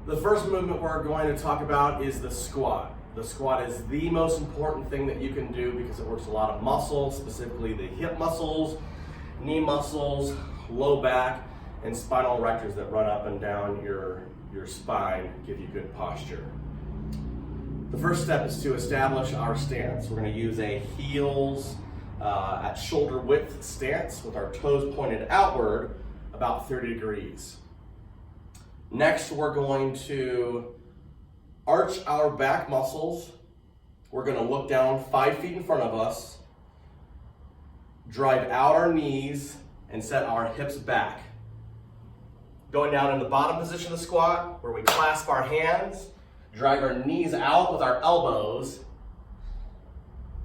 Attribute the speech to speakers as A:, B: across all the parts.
A: The first movement we're going to talk about is the squat. The squat is the most important thing that you can do because it works a lot of muscles, specifically the hip muscles, knee muscles, low back, and spinal erectors that run up and down your spine, give you good posture. The first step is to establish our stance. We're going to use a heels at shoulder width stance with our toes pointed outward about 30 degrees. Next, we're going to arch our back muscles. We're going to look down 5 feet in front of us, drive out our knees, and set our hips back. Going down in the bottom position of the squat, where we clasp our hands, drive our knees out with our elbows,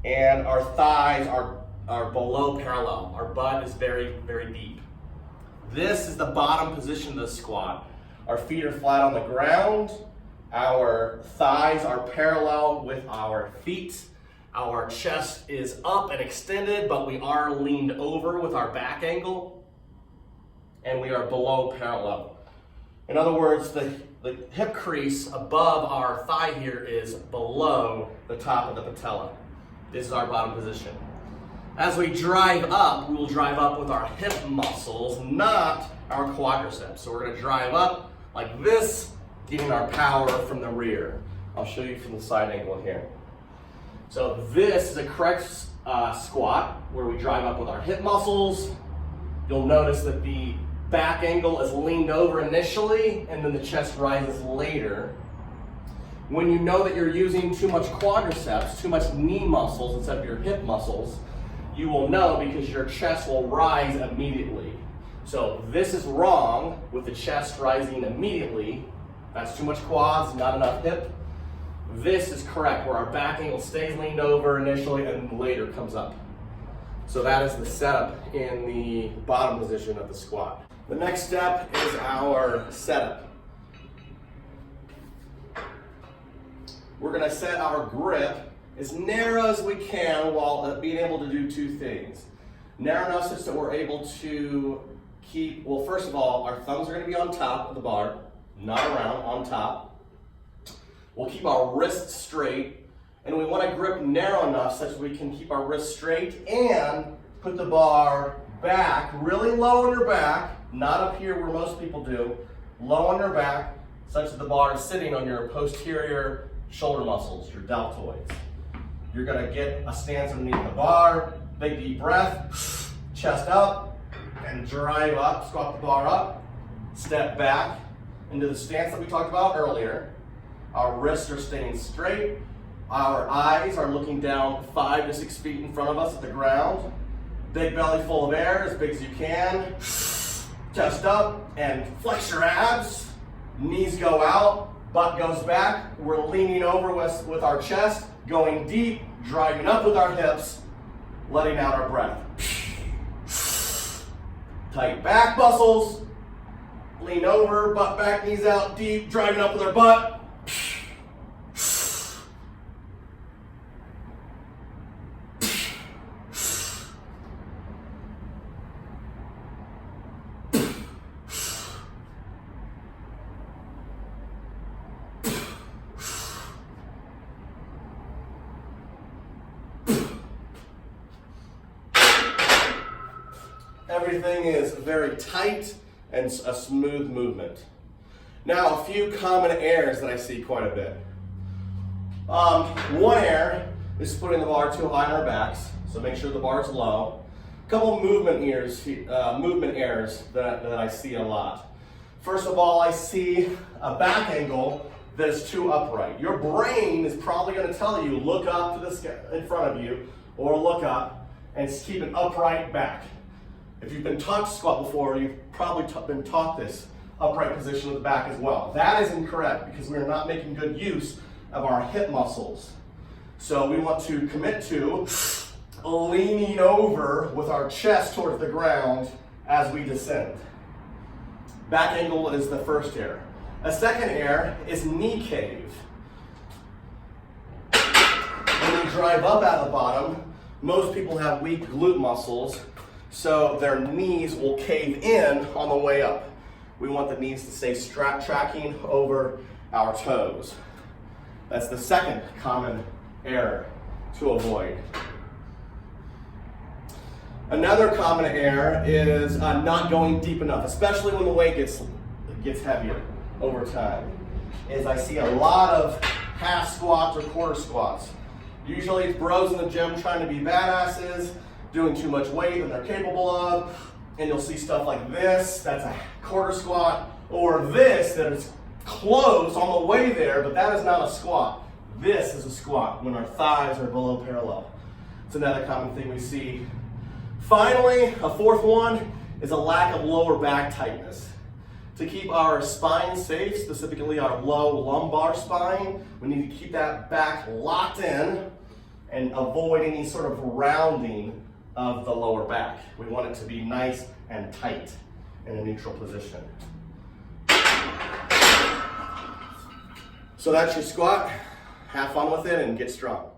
A: and our thighs are below parallel. Our butt is very, very deep. This is the bottom position of the squat. Our feet are flat on the ground. Our thighs are parallel with our feet. Our chest is up and extended, but we are leaned over with our back angle. And we are below parallel. In other words, the hip crease above our thigh here is below the top of the patella. This is our bottom position. As we drive up, we will drive up with our hip muscles, not our quadriceps. So we're going to drive up like this, getting our power from the rear. I'll show you from the side angle here. So this is a correct squat where we drive up with our hip muscles. You'll notice that the back angle is leaned over initially and then the chest rises later. When you know that you're using too much quadriceps, too much knee muscles instead of your hip muscles, you will know because your chest will rise immediately. So this is wrong with the chest rising immediately. That's too much quads, not enough hip. This is correct, where our back angle stays leaned over initially and later comes up. So that is the setup in the bottom position of the squat. The next step is our setup. We're going to set our grip as narrow as we can while being able to do two things. Narrow enough such that we're able to keep, well, first of all, our thumbs are going to be on top of the bar, not around, on top. We'll keep our wrists straight, and we want to grip narrow enough such that we can keep our wrists straight and put the bar back, really low on your back, not up here where most people do, low on your back, such that the bar is sitting on your posterior shoulder muscles, your deltoids. You're going to get a stance underneath the bar, big deep breath, chest up, and drive up, squat the bar up, step back into the stance that we talked about earlier. Our wrists are staying straight. Our eyes are looking down 5 to 6 feet in front of us at the ground. Big belly full of air, as big as you can. Chest up and flex your abs. Knees go out, butt goes back. We're leaning over with our chest, going deep, driving up with our hips, letting out our breath. Tight back muscles, lean over, butt back, knees out, deep, driving up with our butt. Everything is very tight and a smooth movement. Now, a few common errors that I see quite a bit. One error is putting the bar too high on our backs, so make sure the bar is low. A couple movement errors that I see a lot. First of all, I see a back angle that is too upright. Your brain is probably going to tell you, look up to this in front of you, or look up and keep an upright back. If you've been taught to squat before, you've probably been taught this upright position of the back as well. That is incorrect because we are not making good use of our hip muscles. So we want to commit to leaning over with our chest towards the ground as we descend. Back angle is the first error. A second error is knee cave. When you drive up out of the bottom, most people have weak glute muscles, so their knees will cave in on the way up. we want the knees to stay tracking over our toes. That's the second common error to avoid. Another common error is not going deep enough, especially when the weight gets heavier over time. Is I see a lot of half squats or quarter squats. Usually it's bros in the gym trying to be badasses, doing too much weight than they're capable of, and you'll see stuff like this, that's a quarter squat, or this that is close on the way there, but that is not a squat. This is a squat when our thighs are below parallel. It's another common thing we see. Finally, a fourth one is a lack of lower back tightness. To keep our spine safe, specifically our low lumbar spine, we need to keep that back locked in and avoid any sort of rounding of the lower back. We want it to be nice and tight in a neutral position. So that's your squat. Have fun with it and get strong.